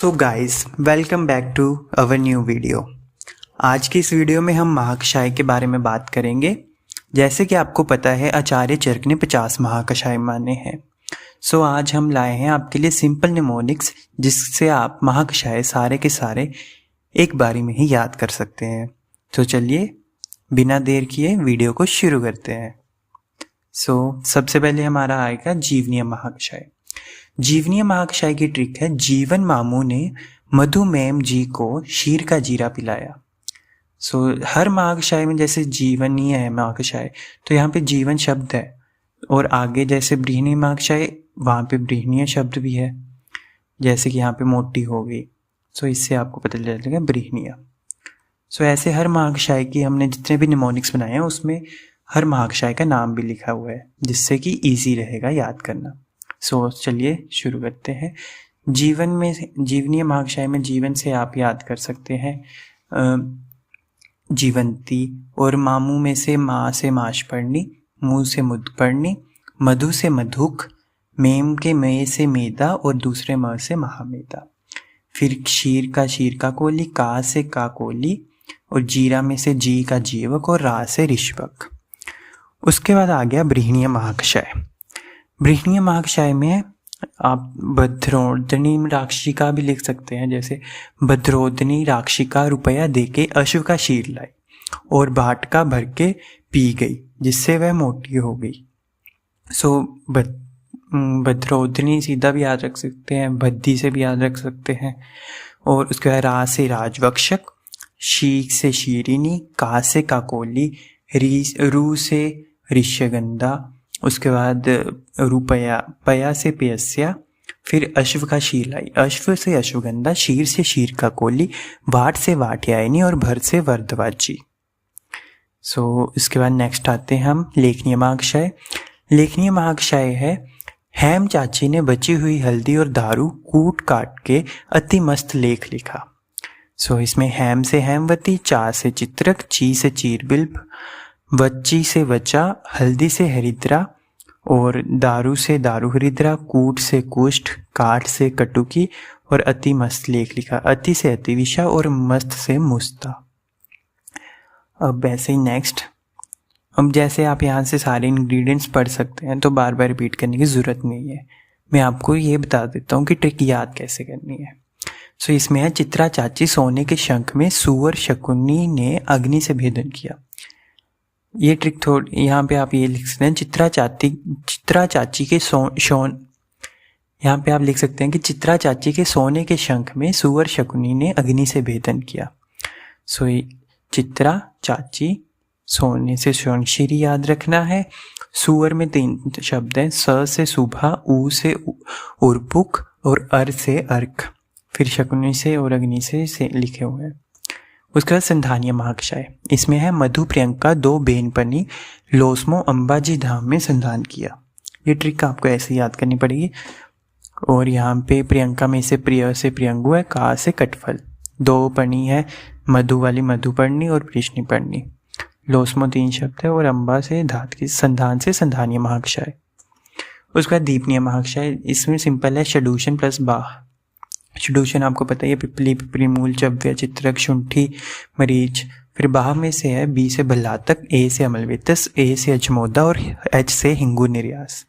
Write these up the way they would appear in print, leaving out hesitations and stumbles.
So guys, welcome back to our new video. आज की इस वीडियो में हम महाकषाय के बारे में बात करेंगे। जैसे कि आपको पता है, आचार्य चरक ने 50 महाकषाय माने हैं। सो आज हम लाए हैं आपके लिए सिंपल निमोनिक्स, जिससे आप महाकषाय सारे के सारे एक बारी में ही याद कर सकते हैं। तो चलिए बिना देर किए वीडियो को शुरू करते हैं। सबसे पहले हमारा आएगा जीवनीय महाकषाय। जीवनीय महाकषाय की ट्रिक है, जीवन मामू ने मधुमेम जी को शीर का जीरा पिलाया। हर महाकषाय में जैसे जीवनीय है महाकषाय, तो यहाँ पे जीवन शब्द है, और आगे जैसे बृहनीय महाकषाय वहाँ पे बृहनीय शब्द भी है, जैसे कि यहाँ पे मोटी हो गई। इससे आपको पता चल जाएगा बृहनीय। ऐसे हर महाकषाय की हमने जितने भी निमोनिक्स बनाए हैं उसमें हर महाकषाय का नाम भी लिखा हुआ है, जिससे कि ईजी रहेगा याद करना। चलिए शुरू करते हैं। जीवनीय महाकषाय में जीवन से आप याद कर सकते हैं जीवंती, और मामू में से माँ से माश पढ़नी, मुँह से मुद पढ़नी, मधु से मधुक, मेम के मे से मेदा और दूसरे म से महामेदा। फिर शीर का कोली, का से का कोली, और जीरा में से जी का जीवक और रा से ऋष्वक। उसके बाद आ गया बृहनीय महाकषाय। बृहनीय महाकषाय में आप भद्रोदनी राक्षिका भी लिख सकते हैं, जैसे भद्रोदनी राक्षिका रुपया देके अश्व का शीर लाई और बाटका भर के पी गई, जिससे वह मोटी हो गई। भद्रोदनी सीधा भी याद रख सकते हैं, भद्दी से भी याद रख सकते हैं। और उसके बाद रा से राजवक्षक, शी से शीरिनी, का से काकोली, रू से ऋष्यगंधा, उसके बाद रुपया, पया से पयस्या, फिर अश्व का शीर लाई, अश्व से अश्वगंधा, शीर से शीर का कोली, वाट से वाटयायनी और भर से वर्धवाची। इसके बाद नेक्स्ट आते हैं हम लेखनीय महाकषाय। लेखनीय महाकषाय है, हेम चाची ने बची हुई हल्दी और दारू कूट काट के अति मस्त लेख लिखा। इसमें हेम से हेमवती, चा से चित्रक, ची से चीरबिल्ब, वच्ची से वचा, हल्दी से हरिद्रा और दारू से दारू हरिद्रा, कूट से कुष्ठ, काट से कटुकी और अति मस्त लेख लिखा। अति से अतिविषा और मस्त से मुस्ता। अब ऐसे ही नेक्स्ट, अब जैसे आप यहाँ से सारे इंग्रेडिएंट्स पढ़ सकते हैं, तो बार बार रिपीट करने की ज़रूरत नहीं है। मैं आपको ये बता देता हूँ कि ट्रिक याद कैसे करनी है। इसमें है, चित्रा चाची सोने के शंख में सुअर शकुनी ने अग्नि से भेदन किया। ये ट्रिक यहाँ पे आप ये लिख सकते हैं, चित्रा चाची के यहाँ पे आप लिख सकते हैं कि चित्रा चाची के सोने के शंख में सुअर शकुनी ने अग्नि से भेदन किया। चित्रा चाची, सोने से शोणशिरी याद रखना है। सुअर में 3 शब्द हैं, स से सुबह, ऊ से उर्पुक और अर से अर्क, फिर शकुनी से और अग्नि से लिखे हुए हैं। उसके बाद संधानीय महाकषाय। इसमें है, मधु प्रियंका 2 बेनपनी लोस्मो अंबाजी धाम में संधान किया। ये ट्रिक आपको ऐसे याद करनी पड़ेगी। और यहाँ पे प्रियंका में से प्रिय से प्रियंगु है, का से कटफल, 2 पनी है, मधु वाली मधु पढ़नी और कृष्णी पढ़नी, लोस्मो 3 शब्द है, और अंबा से धात की संधान से संधानीय महाकषाय। उसके बाद दीपनीय महाकषाय। इसमें सिंपल है, षडूषण प्लस बाह। षडूषण आपको पता है, पिपली, पिपरी मूल, चव्य, चित्रक, शुंठी, मरीच। फिर बाह में से है, बी से भल्लातक, ए से अमलवेतस, ए से अजमोदा और एच से हिंगू निर्यास।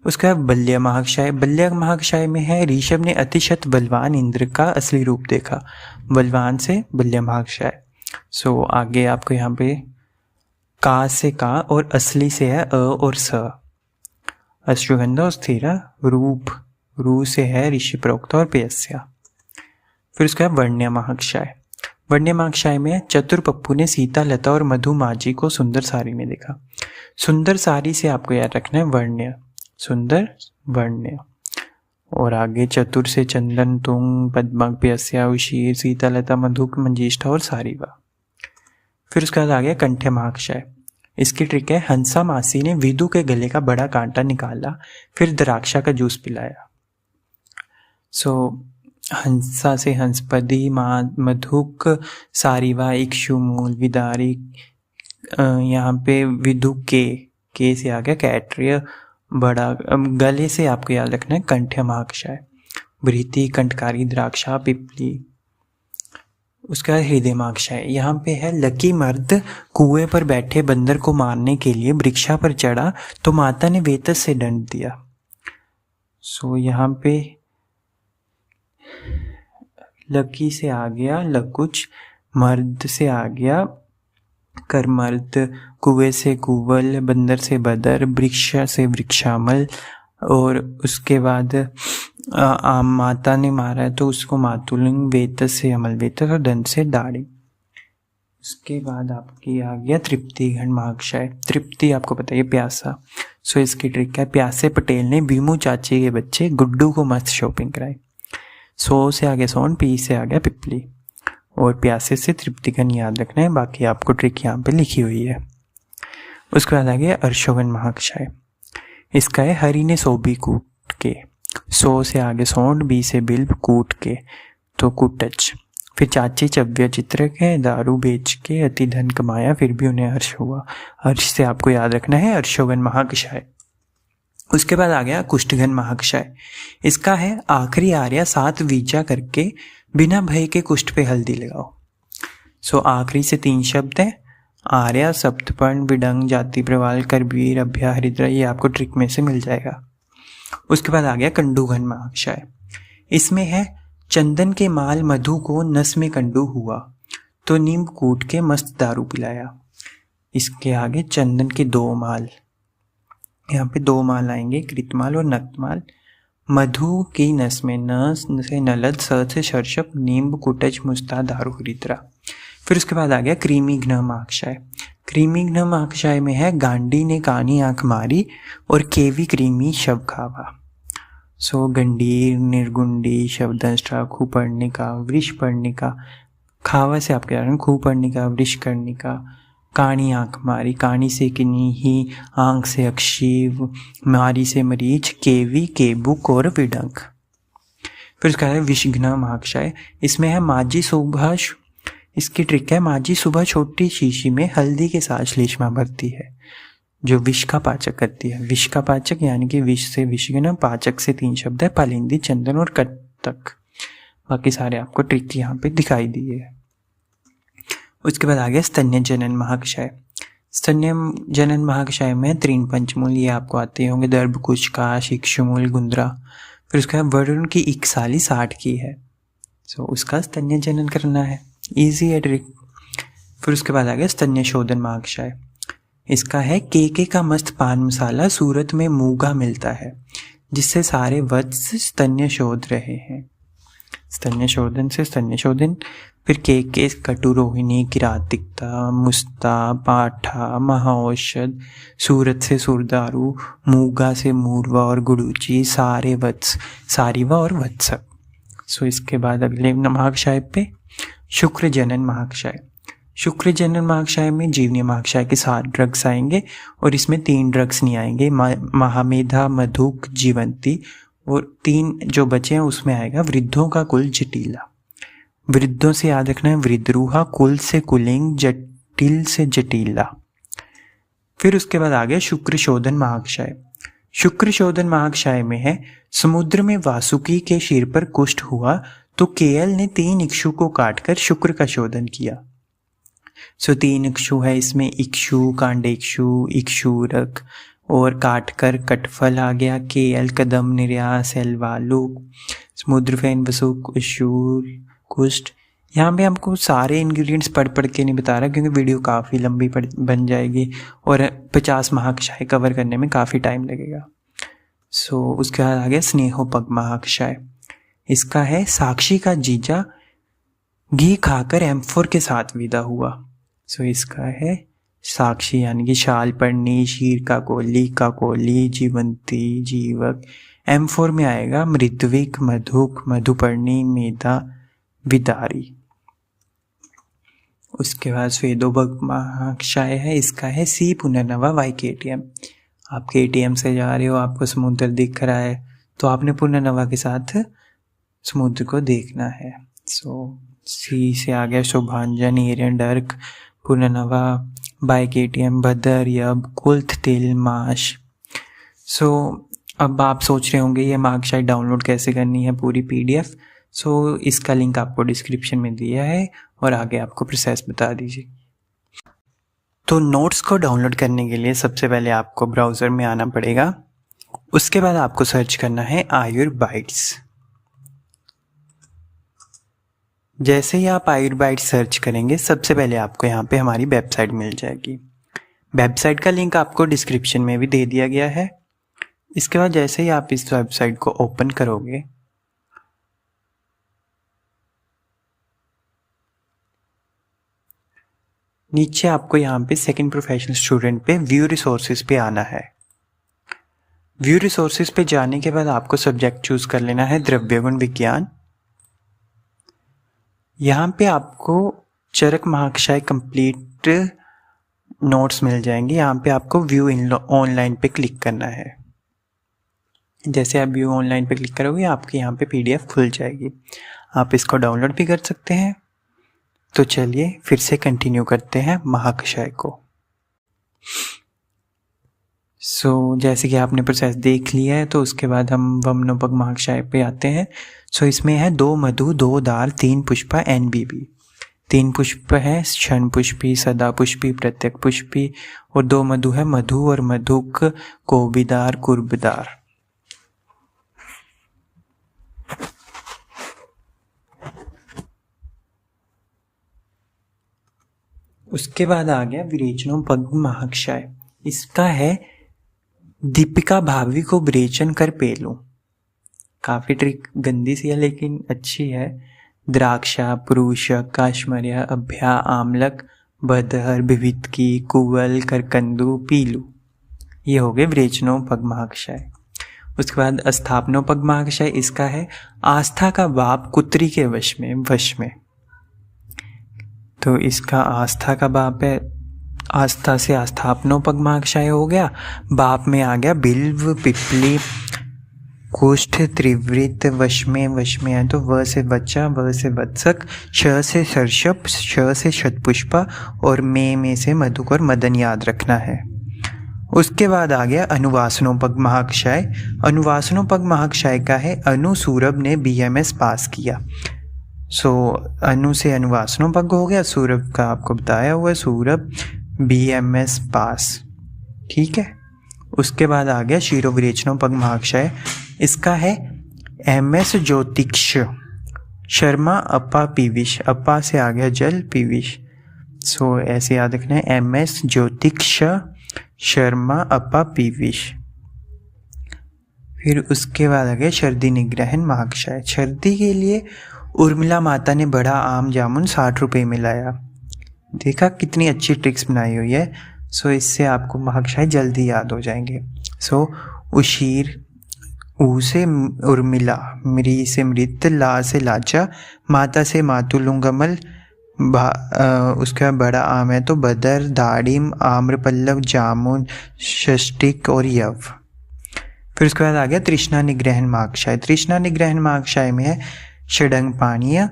उसका बल्य महाकषाय। बल्य महाकषाय में है, ऋषभ ने अतिशत बलवान इंद्र का असली रूप देखा। बलवान से बल्य महाकषाय। आगे आपको यहाँ पे का से का और असली से है अ और स। अश्वगंधा और स्थिरा, रूप, रू से है ऋषि प्रोक्त और पेयस्या। फिर उसका वर्ण्य महाकषाय। वर्ण्य महाकषाय में, चतुर पप्पू ने सीता, लता और मधु माजी को सुंदर साड़ी में देखा। सुंदर साड़ी से आपको याद रखना है वर्ण्य, सुंदर वर्ण्य। और आगे चतुर से चंदन, तुंग, पद्मक, पेयस्या, उशीर, सीता, लता, मधु, मंजिष्ठा और सारीवा। फिर उसके बाद आ गया कंठ्य महाकषाय। इसकी ट्रिक है, हंसा मासी ने विदु के गले का बड़ा कांटा निकाला, फिर द्राक्षा का जूस पिलाया। हंसा से हंसपदी, मधुक, सारीवा, इक्षु, मूल, विदारी। यहाँ पे विदु के से आ गया कैट्रिय, बड़ा। गले से आपको याद रखना है कंठ्य महाकषाय। भृति, कंटकारी, द्राक्षा, पिपली। उसके बाद हृदय माक्षाय, यहाँ पे है लकी मर्द कुएं पर बैठे बंदर को मारने के लिए वृक्षा पर चढ़ा तो माता ने वेतस से दंड दिया। सो यहाँ पे लकी से आ गया लकुच, मर्द से आ गया करमर्द, कुएं से कुवल, बंदर से बदर, वृक्ष से वृक्षामल, और उसके बाद माता ने मारा है तो उसको मातुलिंग, वेतस से अमल वेतस और दंत से दाढ़ी। उसके बाद आपकी आ गया तृप्ति घन महाक्षय। तृप्ति आपको पता है प्यासा। सो इसकी ट्रिक है, प्यासे पटेल ने भीमू चाची के बच्चे गुड्डू को मस्त शॉपिंग कराई। सो से आगे सोन, पी से आ गया पिपली, और प्यासे से तृप्ति घन याद रखना है, बाकी आपको ट्रिक यहाँ पे लिखी हुई है। उसके बाद आ गया अर्शोगन महाक्षय। इसका है हरि ने सोबी कूट के, सो से आगे सोंड, बी से बिल्ब, कूट के तो कुटच। फिर चाची चव्य चित्रक है, दारू बेच के अति धन कमाया फिर भी उन्हें हर्ष हुआ। हर्ष से आपको याद रखना है अर्शोगन महाक्षय। उसके बाद आ गया कुष्ठघन महाक्षय। इसका है आखिरी आर्या 7 वीजा करके बिना भय के कुष्ठ पे हल्दी लगाओ। सो आखिरी से 3 शब्द है, आर्या, सप्तपर्ण, विडंग, जाति प्रवाल, करवीर, अभ्या, हरिद्रा, ये आपको ट्रिक में से मिल जाएगा। उसके बाद आ गया कंडूघन महाक्षय। इसमें है चंदन के माल मधु को नस में कंडू हुआ तो नींब कूट के मस्त दारू पिलाया। इसके आगे चंदन के 2 माल, यहाँ पे 2 माल आएंगे, कृतमाल और नक्तमाल। मधु की नस में नस से नलद, स से शर्षप, नींब, कुटच, मुस्ता, दारू, हरिद्रा। फिर उसके बाद आ गया क्रीमी घ्न महाक्षय। क्रीमी घ्न महाक्षय में है गांडी ने कानी आंख मारी और केवी क्रीमी शव खावा। सो गंडीर, निर्गुंडी, शब्दंष्टा, खूपर्णिका, वृषपर्णिका, खावा से आपके कारण खूपर्णिका, वृषकर्णिका, काणी आंख मारी, काणी से किन्ही, आंख से अक्षीव, मारी से मरीच, केवी, केबुक और विडंक। फिर उसका है विषघ्न महाक्षय। इसमें है माझी सुबह, इसकी ट्रिक है माझी सुबह छोटी शीशी में हल्दी के साथ श्लेष्मा भरती है जो विष का पाचक करती है। विष का पाचक यानी कि विष से विषघ्न, पाचक से 3 शब्द है, पालिंदी, चंदन और कटक। बाकी सारे आपको ट्रिक यहाँ पे दिखाई दिए है। उसके बाद आ गया स्तन्य जनन महाक्षय। स्तन्य जनन महाक्षय में 3 पंचमूल, ये आपको आते होंगे, दर्भ, कुचकाश, इक्षुमूल, गुंद्रा। फिर उसका वरुण की इकसाली 60 की है, सो उसका स्तन्य जनन करना है, इजी है ट्रिक। फिर उसके बाद आ गया स्तन्य शोधन महाक्षय। इसका है केके का मस्त पान मसाला सूरत में मूंगा मिलता है जिससे सारे वत्स स्तन्य शोध रहे हैं। स्तन्य शोधन से स्तन्य शोधन। फिर केके, कटुरोहिणी, किरातिकता, मुस्ता, पाठा, महाऔषध, सूरत से सुरदारू, मूगा से मूर्वा और गुड़ूची, सारे वत्स, सारिवा और वत्सक। सो इसके बाद अगले महाक्षय पे शुक्र जनन महाक्षय। शुक्र जनन महाक्षय में जीवनी महाक्षय के 7 ड्रग्स आएंगे और इसमें 3 ड्रग्स नहीं आएंगे, महामेधा, मधुक, जीवंती, और 3 जो बचे हैं उसमें आएगा वृद्धों का कुल जटिला। वृद्धों से याद रखना है वृद्धरूहा, कुल से कुलिंग, जटिल से जटिला। फिर उसके बाद आ गया शुक्र शोधन महाक्षय। शुक्र शोधन महाक्षय में है समुद्र में वासुकी के सिर पर कुष्ठ हुआ तो केएल ने 3 इक्षु को काटकर शुक्र का शोधन किया। सो 3 इक्षु है इसमें, इक्षु, कांडेक्षु, इक्षुरक, और काटकर कटफल आ गया, केएल, कदम, निर्यास, एलवालु, समुद्र फैन, वसुक, अशूर, कुष्ठ। यहाँ पे हमको सारे इंग्रेडिएंट्स पढ़ के नहीं बता रहा क्योंकि वीडियो काफ़ी लंबी बन जाएगी और 50 महाक्षय कवर करने में काफ़ी टाइम लगेगा। सो उसके बाद आ गया स्नेहोपग महाक्षय। इसका है साक्षी का जीजा घी खाकर M4 के साथ विदा हुआ। सो इसका है साक्षी यानी कि शाल पढ़नी, शीर का कोली, जीवंती, जीवक। M4 में आएगा मृद्विक, मधुक, मधुपर्णी, मेधा, विदारी। उसके बाद स्वेदोपग महाक्षय है। इसका है सी पुनर्नवा वाई KTM। आप KTM से जा रहे हो, आपको समुद्र दिख रहा है तो आपने पुनर्नवा के साथ समुद्र को देखना है। सो सी से आ गया शोभांजन, एरियन, डर्क, पुनर्नवा, बाय KTM, भदर, यब, कुल्थ, तिल, माश। सो अब आप सोच रहे होंगे ये मार्कशीट डाउनलोड कैसे करनी है पूरी PDF। सो इसका लिंक आपको डिस्क्रिप्शन में दिया है और आगे आपको प्रोसेस बता दीजिए। तो नोट्स को डाउनलोड करने के लिए सबसे पहले आपको ब्राउज़र में आना पड़ेगा। उसके बाद आपको सर्च करना है आयुर्बाइट्स। जैसे ही आप आयुर्बाइट्स सर्च करेंगे सबसे पहले आपको यहाँ पे हमारी वेबसाइट मिल जाएगी। वेबसाइट का लिंक आपको डिस्क्रिप्शन में भी दे दिया गया है। इसके बाद जैसे ही आप इस वेबसाइट को ओपन करोगे नीचे आपको यहाँ पे सेकंड प्रोफेशनल स्टूडेंट पे व्यू रिसोर्सेज पे आना है। व्यू रिसोर्सेज पे जाने के बाद आपको सब्जेक्ट चूज कर लेना है द्रव्य गुण विज्ञान। यहाँ पे आपको चरक महाकषाय कंप्लीट नोट्स मिल जाएंगे। यहाँ पे आपको व्यू इन ऑनलाइन पे क्लिक करना है। जैसे आप व्यू ऑनलाइन पे क्लिक करोगे आपके यहाँ पे PDF खुल जाएगी। आप इसको डाउनलोड भी कर सकते हैं। तो चलिए फिर से कंटिन्यू करते हैं महाकषाय को। जैसे कि आपने प्रोसेस देख लिया है तो उसके बाद हम वमनोपग महाकषाय पे आते हैं। इसमें है 2 मधु 2 दार 3 पुष्पा NBB। 3 पुष्प है क्षण पुष्पी, सदा पुष्पी, प्रत्यक पुष्पी और 2 मधु है मधु और मधुक, कोबिदार, कुर्बदार। उसके बाद आ गया विरेचनोपग महाकषाय। इसका है दीपिका भावी को विरेचन कर पेलूं। काफी ट्रिक गंदी सी है लेकिन अच्छी है। द्राक्षा, पुरुषक, काश्मर्य, अभ्या, आमलक, बदहर, विविधकी, कुवल, करकंदू, पीलू। ये हो गए विरेचनोपग महाकषाय। उसके बाद अस्थापनोपग महाकषाय। इसका है आस्था का बाप कुत्री के वश में। तो इसका आस्था का बाप है, आस्था से आस्थापनोपग महाकषाय हो गया। बाप में आ गया बिल्व, पिपली, कुष्ठ, त्रिवृत। वश में है तो व से वचा, व से वत्सक, श से सर्षप, श से शतपुष्पा और में से मधुक और मदन याद रखना है। उसके बाद आ गया अनुवासनोपग महाकषाय। अनुवासनोपग महाकषाय का है अनु सूरभ ने BMS पास किया। अनु से अनुवासनोपग हो गया। सूरभ का आपको बताया हुआ, सूरभ BMS पास, ठीक है। उसके बाद आ गया शिरो विरेचनोपग महाकषाय। इसका है MS ज्योतिक्ष शर्मा अपा पीविश। अपा से आ गया जल, पीविश। ऐसे याद रखना है MS ज्योतिक्ष शर्मा अपा पीविश। फिर उसके बाद आ गया शर्दी निग्रहण महाकषाय। शर्दी के लिए उर्मिला माता ने बड़ा आम जामुन 60 रुपये में लाया। देखा कितनी अच्छी ट्रिक्स बनाई हुई है। इससे आपको महाकषाय जल्दी याद हो जाएंगे। उशीर, ऊ से उर्मिला, मृ से मृत, ला से लाचा, माता से मातुलुंगमल, उसके बाद बड़ा आम है तो बदर, दाड़िम, आम्रपल्लव, जामुन, षष्टिक और यव। फिर उसके बाद आ गया तृष्णा निग्रहण महाकषाय। तृष्णा निग्रहण महाकषाय में है षडंग पानीय,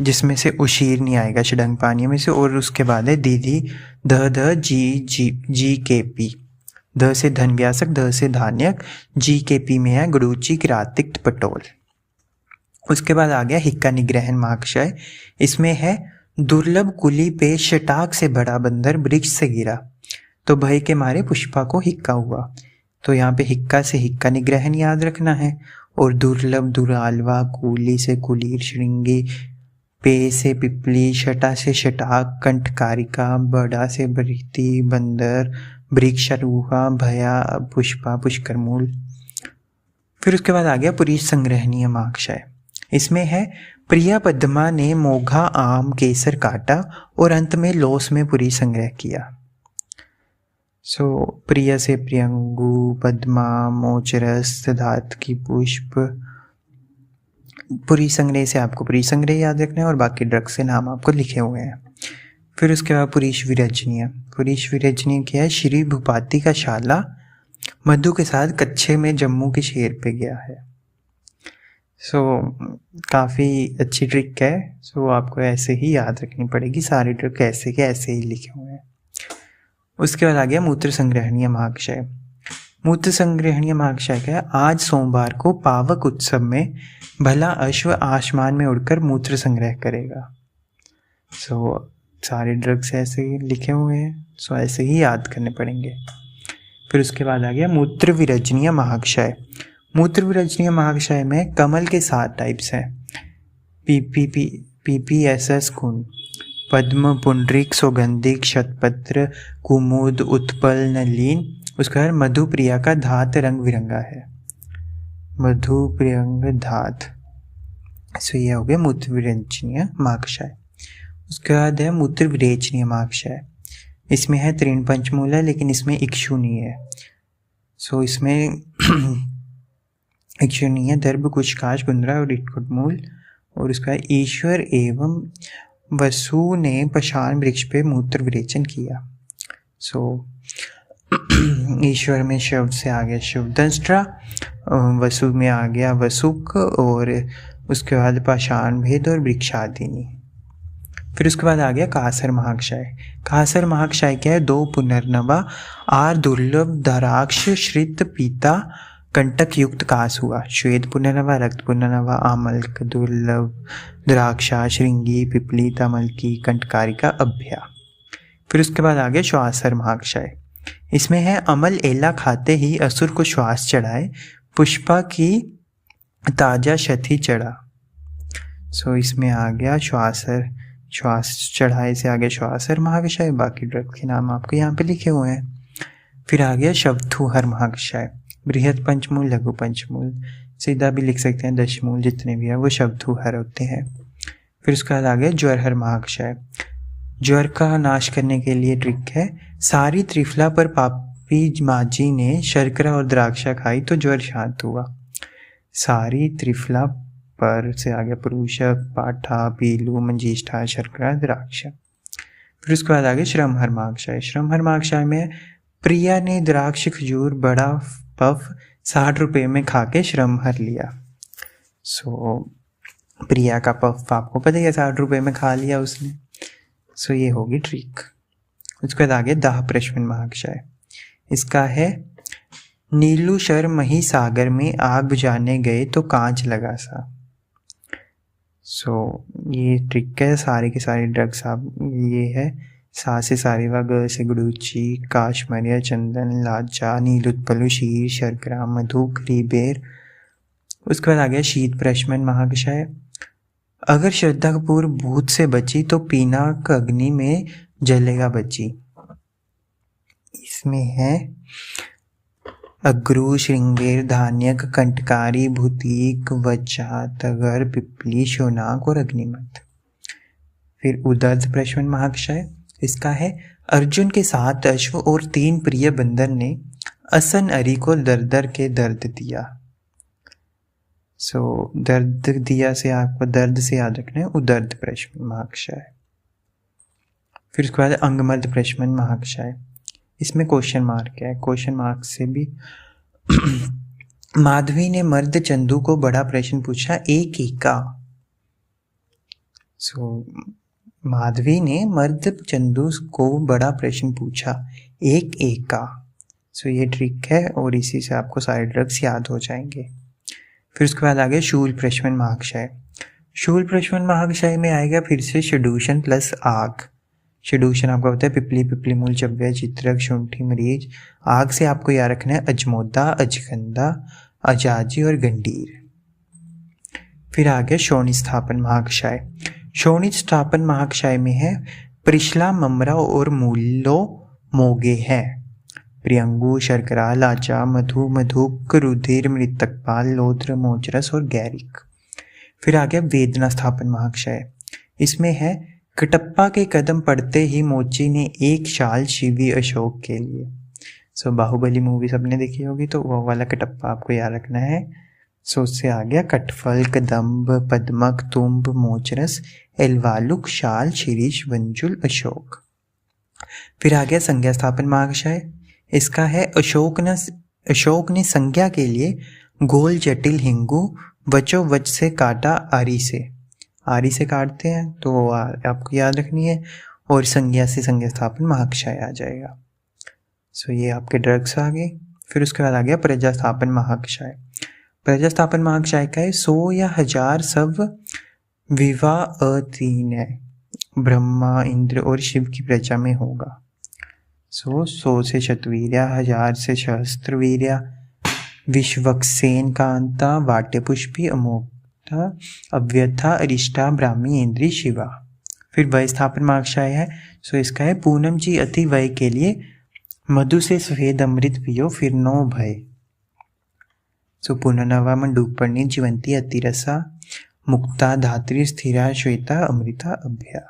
जिसमें से उशीर नहीं आएगा षडंग पानीय में से। और उसके बाद है दीदी, ध जी के पी। ध से धन व्यासक, ध से धान्यक, GKP में है गुड़ूची, किरातिक, पटोल। उसके बाद आ गया हिक्का निग्रहण महाकषाय। इसमें है दुर्लभ कुली पे शटाक से बड़ा बंदर वृक्ष से गिरा तो भय के मारे पुष्पा को हिक्का हुआ। तो यहाँ पे हिक्का से हिक्का निग्रहण याद रखना है। और दुर्लभ, दुरालवा, कूली से कुलीर, श्रृंगी, पे से पिपली, शटा से शटाक, कंठकारिका, बड़ा से बरीती, बंदर, वृक्षारूहा, भया, पुष्पा, पुष्करमूल। फिर उसके बाद आ गया पुरीश संग्रहणीय महाकषाय। इसमें है प्रिया पद्मा ने मोघा आम केसर काटा और अंत में लोस में पुरी संग्रह किया। प्रिया से प्रियंगु, पद्मा, मोचरस, सिद्धार्थ की पुष्प। पुरी संग्रह से आपको पुरी संग्रह याद रखना है और बाकी ड्रग्स से नाम आपको लिखे हुए हैं। फिर उसके बाद पुरीश विरजनीय। पुरीश विरजनीय क्या है? श्री भूपाती का शाला मधु के साथ कच्छे में जम्मू के शेर पे गया है। काफ़ी अच्छी ट्रिक है। आपको ऐसे ही याद रखनी पड़ेगी, सारी ट्रिक ऐसे के ऐसे ही लिखे हुए हैं। उसके बाद आ गया मूत्र संग्रहणीय महाकषय। मूत्र संग्रहणीय महाक्षय क्या है? आज सोमवार को पावक उत्सव में भला अश्व आसमान में उड़कर मूत्र संग्रह करेगा। सारे ड्रग्स ऐसे ही लिखे हुए हैं, ऐसे ही याद करने पड़ेंगे। फिर उसके बाद आ गया मूत्र विरजनीय महाक्षय। मूत्र विरजनीय महाक्षय में कमल के 7 टाइप्स हैं। PPSS कुंड, पद्म, पुंडरीक, सौगंधिक, शतपत्र, कुमुद, उत्पल, नलीन। उसके बाद मधुप्रिया का धात रंग बिरंगा है, मधुप्रियंग धात। ये हो गया मूत्र विरेचनीय महाक्षय। उसके बाद है मूत्र विरेचनीय महाक्षय। इसमें है तृण पंचमूल है, लेकिन इसमें इक्षु नहीं है। इसमें इक्षु नहीं है, दर्भ, कुशकाश, गुंद्रा और इटकुट मूल। और उसका ईश्वर एवं वसु ने पाषाण वृक्ष पे मूत्र विरेचन किया। ईश्वर में शव से आ गया शिवदंष्ट्रा, वसु में आ गया वसुक, और उसके बाद पाषाण भेद और वृक्षादिनी। फिर उसके बाद आ गया कासर महाक्षय। कासर महाक्षय क्या है? 2 पुनर्नवा आर दुर्लभ धराक्ष श्रित पीता कंटक युक्त कास हुआ। श्वेत पुनर्नवा, रक्त पुनर्नवा, आमल्क, दुर्लभ, द्राक्षा, श्रृंगी, पिपली, तमलकी, कंटकारिका, अभ्या। फिर उसके बाद आ गया श्वासर महाक्षय। इसमें है अमल एला खाते ही असुर को श्वास चढ़ाए, पुष्पा की ताजा शथि चढ़ा। इसमें आ गया श्वासर, श्वास चढ़ाए से आगे श्वासर महाक्षय। बाकी ड्रग के नाम आपको यहाँ पे लिखे हुए हैं। फिर आ गया शवथुहर महाक्षय। बृहद पंचमूल, लघु पंचमूल, सीधा भी लिख सकते हैं, दशमूल जितने भी है वो शवथुहर होते हैं। फिर उसके बाद आ गया ज्वरहर महाक्षय। ज्वर का नाश करने के लिए ट्रिक है, सारी त्रिफला पर पापी माजी ने शर्करा और द्राक्षा खाई तो ज्वर शांत हुआ। सारी त्रिफला पर से आ गया पुरुषक, पाठा, पीलू, मंजिष्ठा, शर्करा, द्राक्षा। फिर उसके बाद आ गया श्रमहर महाक्षय। श्रमहर महाक्षय में प्रिया ने द्राक्ष, खजूर, बड़ा पफ 60 रुपये में खा के श्रमहर लिया। प्रिया का पफ आपको पता है 60 रुपये में खा लिया उसने। ये होगी ट्रिक। उसके बाद आ गया दाह प्रश्न महाक्षय। इसका है नीलू शर मही सागर में आग बुझाने गए तो कांच लगा सा। ये ट्रिक है। सारे के सारे ड्रग्स आप ये है सा से सारीवा, ग से गुड़ूची, काशमरिया, चंदन, लाचा, नील उत्पलु, शीर, शर्करा, मधु, खरीबेर। उसके बाद आ गया शीत प्रश्न महाक्षय। अगर श्रद्धा कपूर भूत से बची तो पीनाक अग्नि में जलेगा बची। इसमें है अग्रू, श्रृंगेर, धान्यक, कंटकारी, भूतिक, वचा, तगर, पिपली, शोनाक और अग्निमत। फिर उदर्द प्रश्न महाक्षय। इसका है अर्जुन के 7 अश्व और 3 प्रिय बंदर ने असन अरी को दर के दर्द दिया। दर्द दिया से आपको दर्द से याद रखना है, उदर्द प्रश्न महाक्षय। फिर उसके बाद अंगमर्द प्रश्न महाक्षय। इसमें क्वेश्चन मार्क है, क्वेश्चन मार्क से भी माधवी ने मर्द चंदू को बड़ा प्रश्न पूछा, एक एका। माधवी ने मर्द चंदू को बड़ा प्रश्न पूछा, एक एका। ये ट्रिक है और इसी से आपको सारे ड्रग्स याद हो जाएंगे। फिर उसके बाद आगे शूल प्रश्न महाक्षय। शूल प्रश्न महाक्षय में आएगा फिर से षडूषण प्लस आग। षडूषण आपको पता है पिपली, पिपली मूल, चव्य, चित्रक, शुंठी, मरीज। आग से आपको याद रखना है अजमोदा, अजगंधा, अजाजी और गंडीर। फिर आगे शोणित स्थापन महाक्षय। शोणित स्थापन महाक्षय में है परिशला, ममरा और मूलो मोगे है। प्रियंगु, शर्करा, लाचा, मधु, मधुक, रुधिर, मृतकपाल, लोत्र, मोचरस और गैरिक। फिर आ गया वेदना स्थापन महाक्षय। इसमें है कटप्पा के कदम पड़ते ही मोची ने एक शाल शिवी अशोक के लिए। बाहुबली मूवी सबने देखी होगी तो वो वाला कटप्पा आपको याद रखना है। उससे आ गया कटफल, कदम्ब, पद्मक, तुम्ब, मोचरस, एलवालुक, शाल, शिरीष, वंजुल, अशोक। फिर आ गया संज्ञा स्थापन महाक्षय। इसका है अशोक ने संज्ञा के लिए गोल जटिल हिंगू वचो वच से काटा, आरी से काटते हैं तो आपको याद रखनी है, और संज्ञा से संज्ञा स्थापन महाक्षय आ जाएगा। ये आपके ड्रग्स आ गए। फिर उसके बाद आ गया प्रजास्थापन महाकषाय। प्रजास्थापन महाकषाय का है 100 या 1000 सब विवाह अतीन है, ब्रह्मा इंद्र और शिव की प्रजा में होगा। 100 से शतवीर्या, 1000 से सहस्त्रवीर्या, विश्वक्सेन कांता, वाट्यपुष्पी, अमोक्ता, अव्यथा, अरिष्टा, ब्राह्मी, इंद्री, शिवा। फिर वय स्थापन महाकषाय है, सो इसका है पूनम जी अति वय के लिए मधु से सफेद अमृत पियो फिर नो भय। सो पुनर्नवा मंडूकपर्णी, जीवंती, अतिरसा, मुक्ता, धात्री, स्थिरा, श्वेता, अमृता, अभ्या।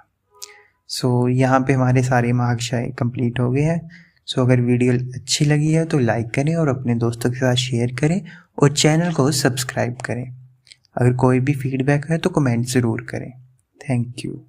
सो यहाँ पे हमारे सारे महाकषाय कंप्लीट हो गए हैं। सो अगर वीडियो अच्छी लगी है तो लाइक करें और अपने दोस्तों के साथ शेयर करें और चैनल को सब्सक्राइब करें। अगर कोई भी फीडबैक है तो कमेंट ज़रूर करें। Thank you.